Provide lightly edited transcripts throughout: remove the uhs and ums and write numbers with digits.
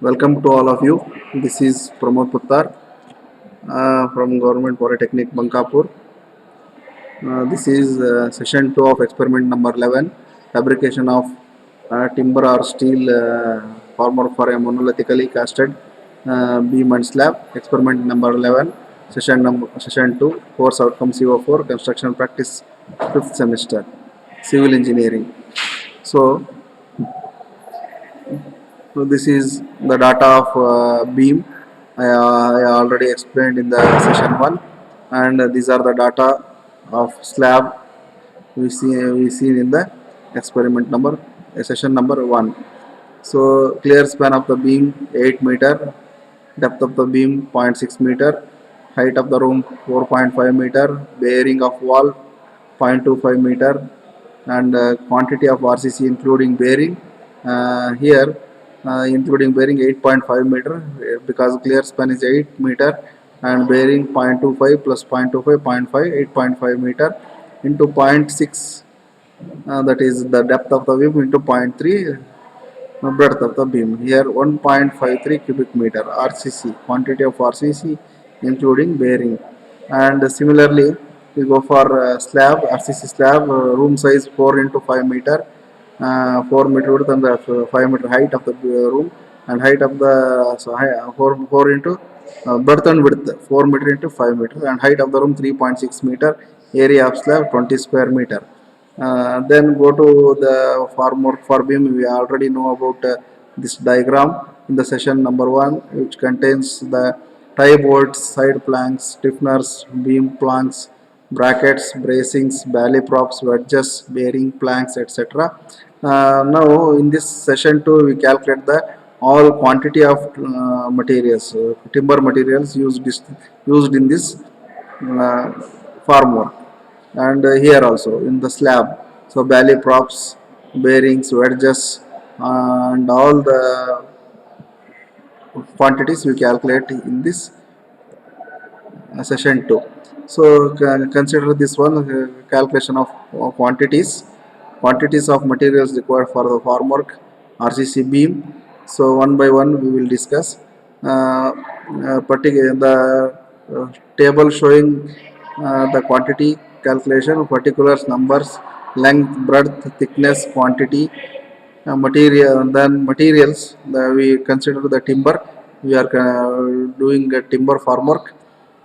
Welcome to all of you. This is Pramod Puttar from Government Polytechnic Bankapur. This is session 2 of experiment number 11, fabrication of timber or steel former for a monolithically casted beam and slab. Experiment number 11, session 2, course outcome CO4, construction practice 5th semester, civil engineering. So So this is the data of beam. I already explained in the session 1, and these are the data of slab we seen in the experiment number session number 1. So clear span of the beam 8 meter, depth of the beam 0.6 meter, height of the room 4.5 meter, bearing of wall 0.25 meter, and quantity of RCC including bearing here including bearing 8.5 meter because clear span is 8 meter and bearing 0.25 plus 0.25 0.5 8.5 meter into 0.6 that is the depth of the beam into 0.3 breadth of the beam. Here 1.53 cubic meter RCC, quantity of RCC including bearing. And similarly, we go for slab, RCC slab, room size 4 into 5 meter, 4 meter width and 5 meter height of the room, and height of the 4 into breadth and width 4 meter into 5 meter, and height of the room 3.6 meter, area of slab 20 square meter. Then go to the formwork for beam. We already know about this diagram in the session number 1, which contains the tie bolts, side planks, stiffeners, beam planks, brackets, bracings, belly props, wedges, bearing planks, etc. Now in this session 2, we calculate the all quantity of materials, timber materials used in this uh, formwork, and here also in the slab. So belly props, bearings, wedges, and all the quantities we calculate in this session 2. So consider this one calculation of quantities of materials required for the formwork RCC beam. So one by one we will discuss particular the table showing the quantity calculation, particulars, numbers, length, breadth, thickness, quantity, material. Then materials, we consider the timber. We are doing a timber formwork.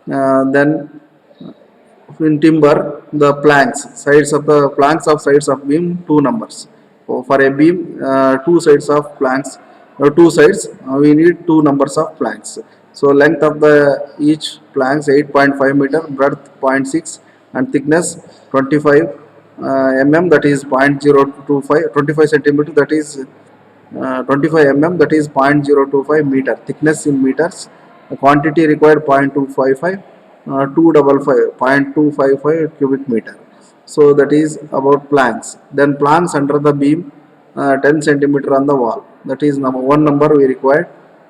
Then in timber, the planks, sides of the planks of sides of beam, two numbers. So for a beam, two sides of planks, two sides, we need two numbers of planks. So length of the each planks 8.5 meter, breadth 0.6, and thickness 25 mm, that is 0.025, 25 centimeter, that is 25 mm, that is 0.025 meter, thickness in meters, the quantity required 0.255, 0.255 cubic meter. So that is about planks. Then planks under the beam 10 centimeter on the wall, that is number one number we required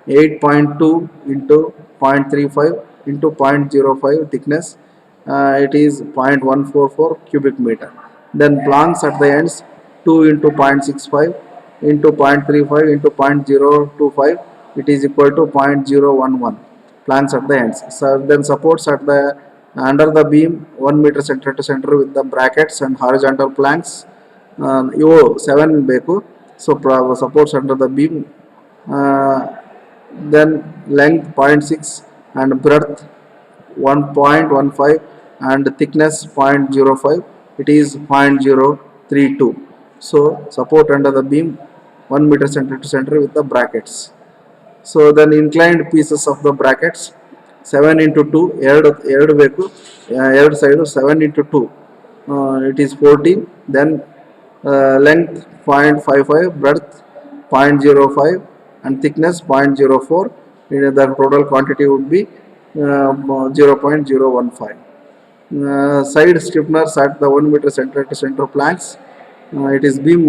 8.2 into 0.35 into 0.05 thickness, it is 0.144 cubic meter. Then planks at the ends 2 into 0.65 into 0.35 into 0.025, it is equal to 0.011 planks at the ends. So then supports at the under the beam 1 meter center to center with the brackets and horizontal planks. Ivo 7 ಬೇಕು. So supports under the beam. Uh, then length 0.6 and breadth 1.15 and thickness 0.05, it is 0.032. So support under the beam 1 meter center to center with the brackets. So then inclined pieces of the brackets 7 into 2 ಎರಡು ಬೇಕು, ಎರಡು side 7 into 2, it is 14. Then length 0.55, breadth 0.05, and thickness 0.04. The total quantity would be 0.015. Side stiffeners at the 1 meter center to center planks. It is beam,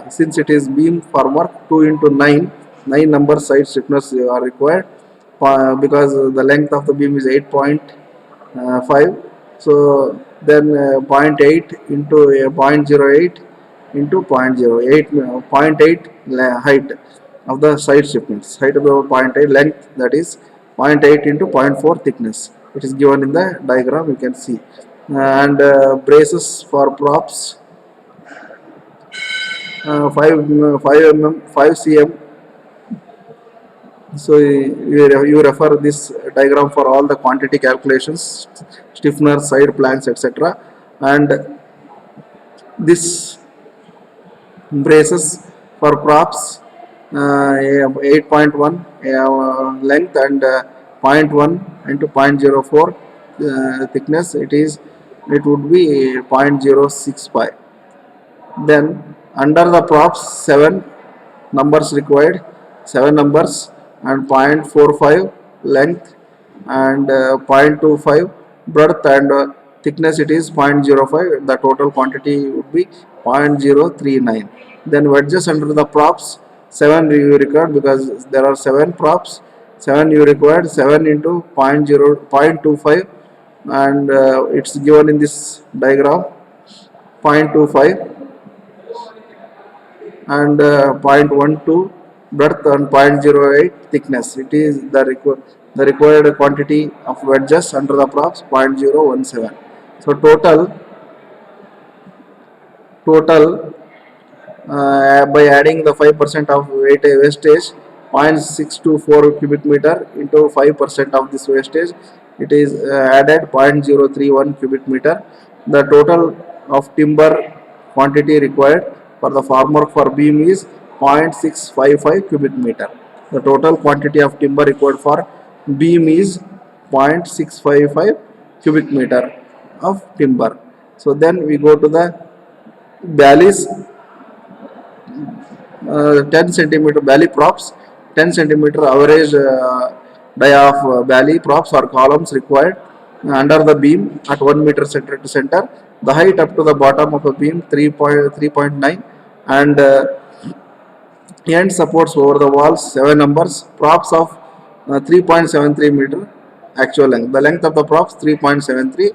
since it is beam formwork 2 into 9, 9 number side stiffeners are required because the length of the beam is 8.5. So then 0.8 into 0.08 into 0.08, 0.8 height. of the side stiffness. Height of the zero point 0.8, length that is zero point 0.8 into zero point 0.4 thickness. It is given in the diagram, you can see. And braces for props, 5 cm. So you refer this diagram for all the quantity calculations, stiffener, side planks, etc. And this braces for props, 8.1 length and zero point 0.1 into 0.04 thickness. It would be 0.065. Then under the props, 7 numbers required, 7 numbers, and 0.45 length and 0.25 breadth, and thickness it is 0.05. The total quantity would be 0.039. Then wedges under the props, 7 you required because there are 7 props, 7 you required, 7 into 0.25, and it's given in this diagram, 0.25 and 0.12 breadth and 0.08 thickness. It is the required quantity of wedges under the props, 0.017. So total by adding the 5% of wastage, 0.624 cubic meter into 5% of this wastage, it is added 0.031 cubic meter. The total of timber quantity required for the formwork for beam is 0.655 cubic meter. The total quantity of timber required for beam is 0.655 cubic meter of timber. So then we go to the valleys, 10 centimeter valley props, 10 centimeter average dia of valley props or columns required under the beam at 1 meter center to center. The height up to the bottom of a beam 3.9, and end supports over the walls 7 numbers, props of 3.73 meter actual length. The length of the props 3.73,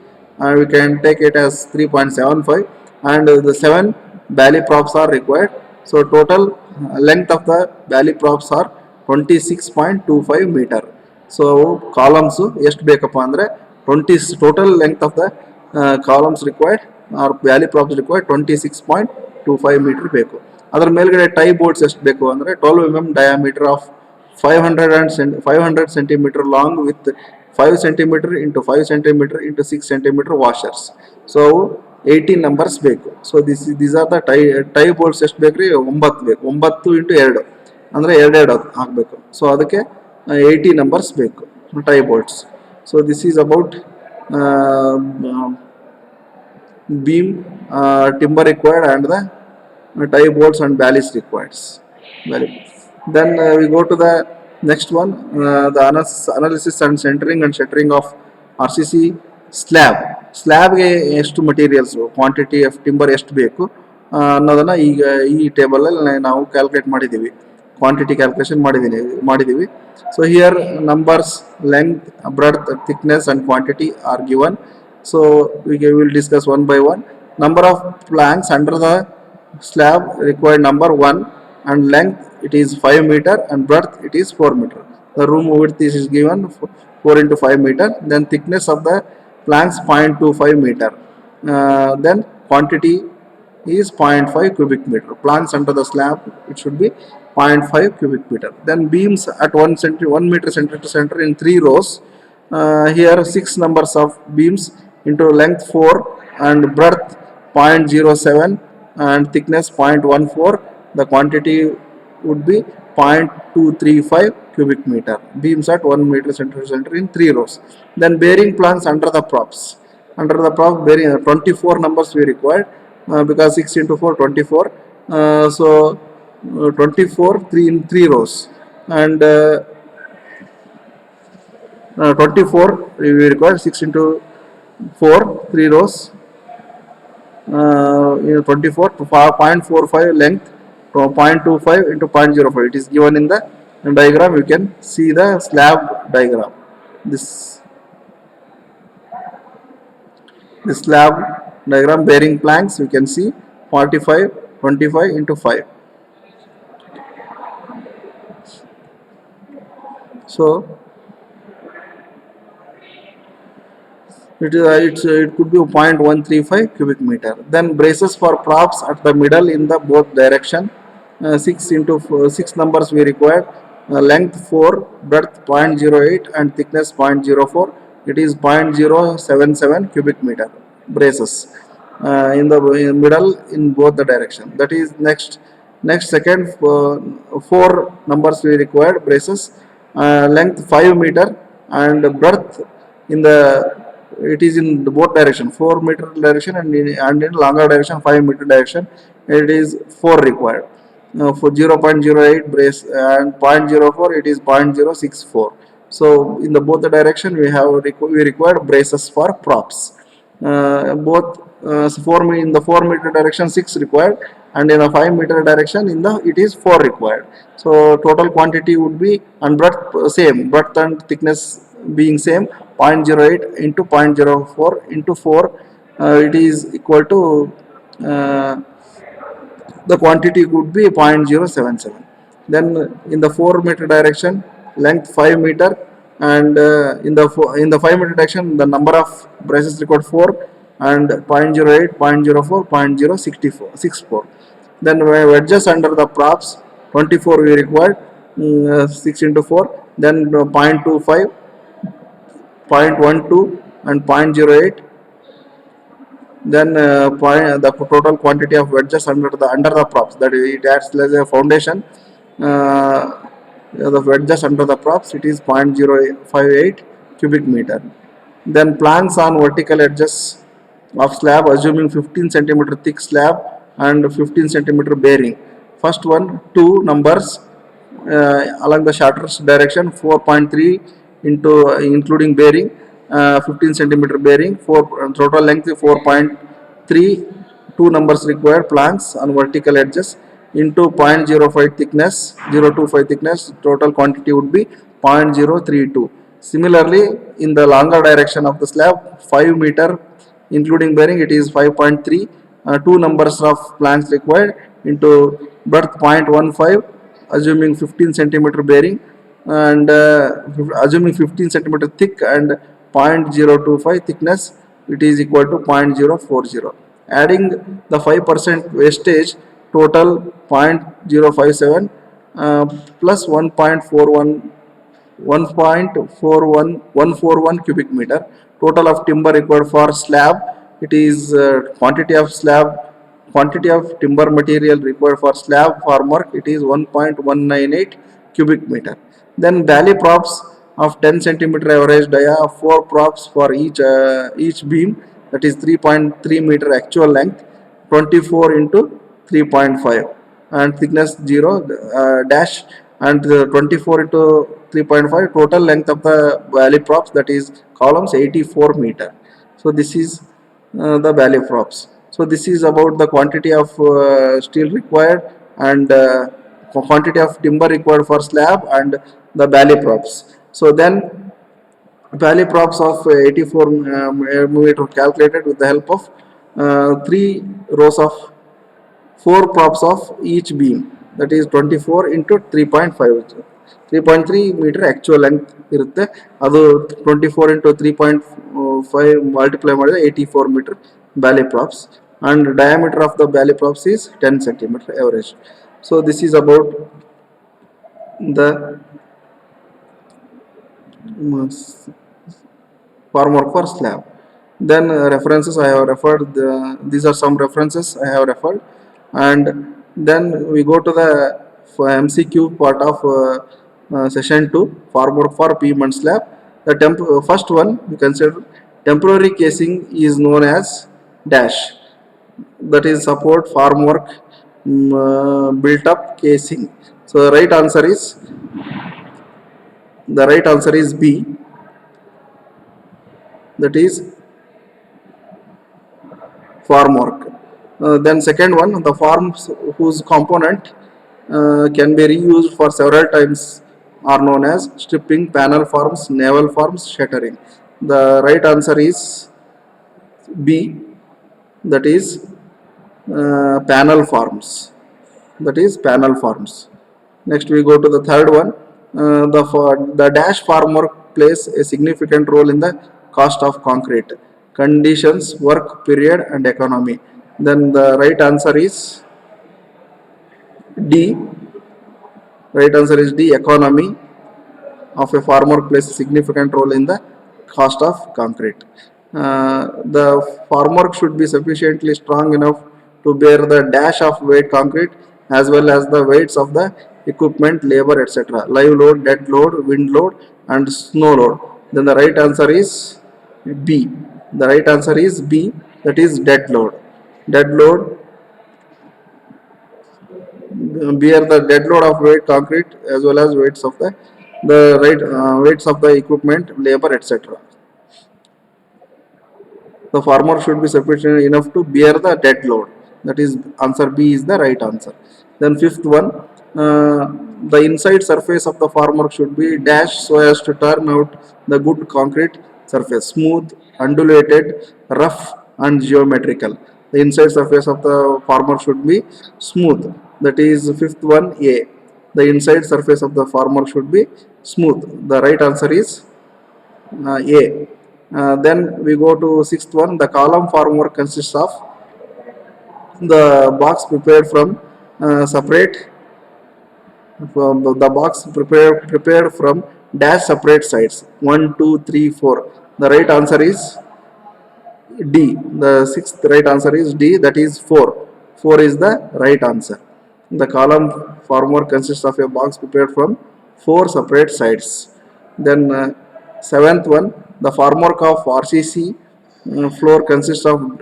we can take it as 3.75, and the 7 valley props are required. So total length of the valley props are 26.25 meter. So columns ಎಷ್ಟು ಬೇಕಪ್ಪ ಅಂದರೆ 20 total length of the columns required or valley props required 26.25 meter ಬೇಕು. ಅದರ ಮೇಲ್ಗಡೆ tie boards ಎಷ್ಟು ಬೇಕು ಅಂದರೆ 12 mm diameter of 500 centimeter long with 5 centimeter into 5 centimeter into 6 centimeter washers. So 18 numbers ಬೇಕು. So these are the tie boards ಎಷ್ಟು ಬೇಕ್ರಿ, 9 ಬೇಕು. 9 into 2 ಅಂದರೆ 2 ಹಾಕಬೇಕು. ಸೊ ಅದಕ್ಕೆ 80 numbers ಬೇಕು tie boards. So this is about beam timber required and the tie bolts and valleys required. Then we go to the next one, the analysis and centering and shuttering of RCC slab. ಸ್ಲ್ಯಾಬ್ಗೆ ಎಷ್ಟು materials, quantity of timber ಎಷ್ಟು ಬೇಕು ಅನ್ನೋದನ್ನು ಈಗ ಈ ಟೇಬಲಲ್ಲಿ ನಾವು calculate ಮಾಡಿದ್ದೀವಿ, quantity calculation ಮಾಡಿದ್ದೀವಿ. So here numbers, length, breadth, thickness and quantity are given. So we will discuss one by one. Number of planks under the slab required number 1, and length it is 5 meter and breadth it is 4 meter. The room width is given 4 into 5 meter. Then thickness of the planks 0.25 meter. Then quantity is 0.5 cubic meter. Planks under the slab it should be 0.5 cubic meter. Then beams at 1 meter center to center in 3 rows. Here 6 numbers of beams into length 4 and breadth 0.07 and thickness 0.14. The quantity would be 0.235 cubic meter. Beams at 1 meter center to center in 3 rows. Then bearing planks under the props. Under the prop bearing 24 numbers we required because 6 into 4 24. So 24 3 in 3 rows, and 24 we require 6 into 4 3 rows, 24 to 0.45 length to 0.25 into 0.05. It is given in the diagram. You can see the slab diagram. This slab diagram bearing planks you can see 45 25 into 5. So it could be 0.135 cubic meter. Then braces for props at the middle in the both direction. 6 numbers we required. Length 4, breadth 0.08 and thickness 0.04. It is 0.077 cubic meter braces in the middle in both the direction. That is next second 4 numbers we required braces. Length 5 meter and breadth in the it is in the both direction 4 meter direction and in longer direction 5 meter direction. It is 4 required. For 0.08 brace and 0.04 it is 0.064. So in the both the direction we required braces for props. Both 4 in the 4 meter direction 6 required, and in the 5 meter direction in the it is 4 required. So total quantity would be, and breadth same, breadth and thickness being same, 0.08 into 0.04 into 4, it is equal to the quantity could be 0.077. Then in the 4 meter direction length 5 meter, and in the 5 meter direction the number of braces required 4, and 0.08 0.04 0.064. Then wedges under the props 24 we required, 6 into 4. Then 0.25 0.12 and 0.08. Then the total quantity of wedges under the props, that is it acts as a foundation. The wedges under the props, it is 0.058 cubic meter. Then planks on vertical edges of slab assuming 15 centimeter thick slab and 15 centimeter bearing. First one, 2 numbers along the shutters direction 4.3 into including bearing, 15 centimeter bearing, 4 total length 4.3, 2 numbers required planks on vertical edges into 0.05 thickness, 0.25 thickness, total quantity would be 0.032. Similarly, in the longer direction of the slab 5 meter including bearing, it is 5.3, 2 numbers of planks required into breadth 0.15 assuming 15 centimeter bearing, and assuming 15 centimeter thick and 0.025 thickness, it is equal to 0.040. Adding the 5% wastage, total 0.057 plus 1.141 cubic meter. Total of timber required for slab, it is quantity of timber material required for slab formwork, it is 1.198 cubic meter. Then valley props of 10 centimeter average dia of 4 props for each beam, that is 3.3 meter actual length, 24 into 3.5 and thickness 0 dash, and 24 into 3.5 total length of the valley props, that is columns 84 meter. So this is the valley props. So this is about the quantity of steel required and quantity of timber required for slab and the valley props. So then valley props of 84 millimeter calculated with the help of 3 rows of 4 props of each beam, that is 24 into 3.5, 3.3 meter actual length irutte, adu 24 into 3.5 multiply ಮಾಡಿದ್ರೆ 84 meter valley props, and diameter of the valley props is 10 centimeter average. So this is about the formwork for slab. Then references I have referred, these are some references I have referred. And then we go to the MCQ part of session 2, formwork for beam and slab. The first one we consider temporary casing is known as dash, that is support formwork built up casing. So the right answer is B, that is formwork. Then second one, the forms whose component can be reused for several times are known as stripping, panel forms, naval forms, shuttering. The right answer is B, that is panel forms. That is panel forms. Next we go to the third one, The dash formwork plays a significant role in the cost of concrete, conditions, work period, and economy. Then the right answer is D. Right answer is D. Economy of a farmer plays a significant role in the cost of concrete. The formwork should be sufficiently strong enough to bear the dash of weight concrete as well as the weights of the equipment, labor, etc. Live load, dead load, wind load, and snow load. Then the right answer is B. The right answer is B, that is dead load. Dead load bear the dead load of weight concrete as well as weights of the right weights of the equipment, labor, etc. The farmer should be sufficient enough to bear the dead load. That is answer B is the right answer. Then fifth one, the inside surface of the farmer should be dashed so as to turn out the good concrete surface, smooth, undulated, rough, and geometrical. The inside surface of the farmer should be smooth. That is fifth one A. The inside surface of the farmer should be smooth. The right answer is A. Then we go to sixth one. The column formwork consists of the box prepared from separate the box prepared from dash separate sides 1, 2, 3, 4. The right answer is D. The sixth right answer is D, that is 4. 4 is the right answer. The column formwork consists of a box prepared from 4 separate sides. Then seventh one, the formwork of RCC floor consists of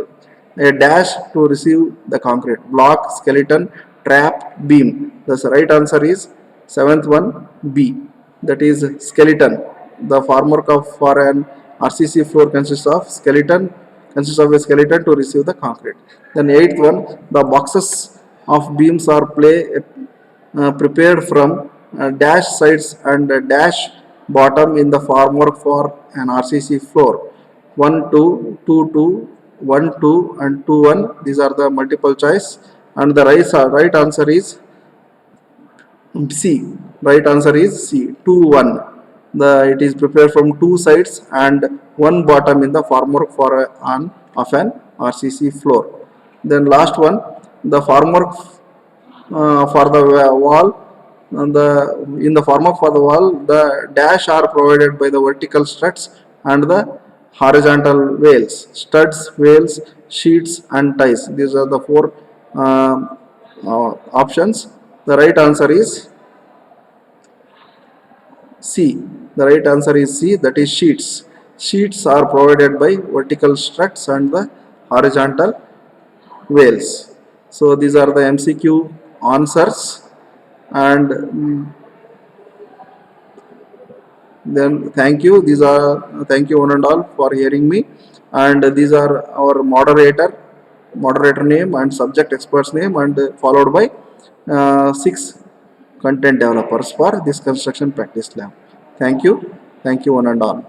a dash to receive the concrete, block, skeleton, trap, beam. The right answer is seventh one B, that is skeleton. The formwork of for an RCC floor consists of a skeleton to receive the concrete. Then eighth one, the boxes of beams are prepared from dash sides and dash bottom in the formwork for an RCC floor. 1, 2, 2, 2, 1, 2 and 2, 1. These are the multiple choice, and the right answer is C. Right answer is C, 2, 1. It is prepared from two sides and one bottom in the formwork for an RCC floor. Then last one, the formwork for the wall. In the formwork for the wall, the dash are provided by the vertical struts and the horizontal wales, studs, wales, sheets, and ties. These are the four options. The right answer is C. The right answer is C, that is sheets. Sheets are provided by vertical struts and the horizontal wales. So these are the MCQ answers, and then thank you. Thank you one and all for hearing me, and these are our moderator name and subject experts name, and followed by 6 content developers for this construction practice lab. Thank you one and all.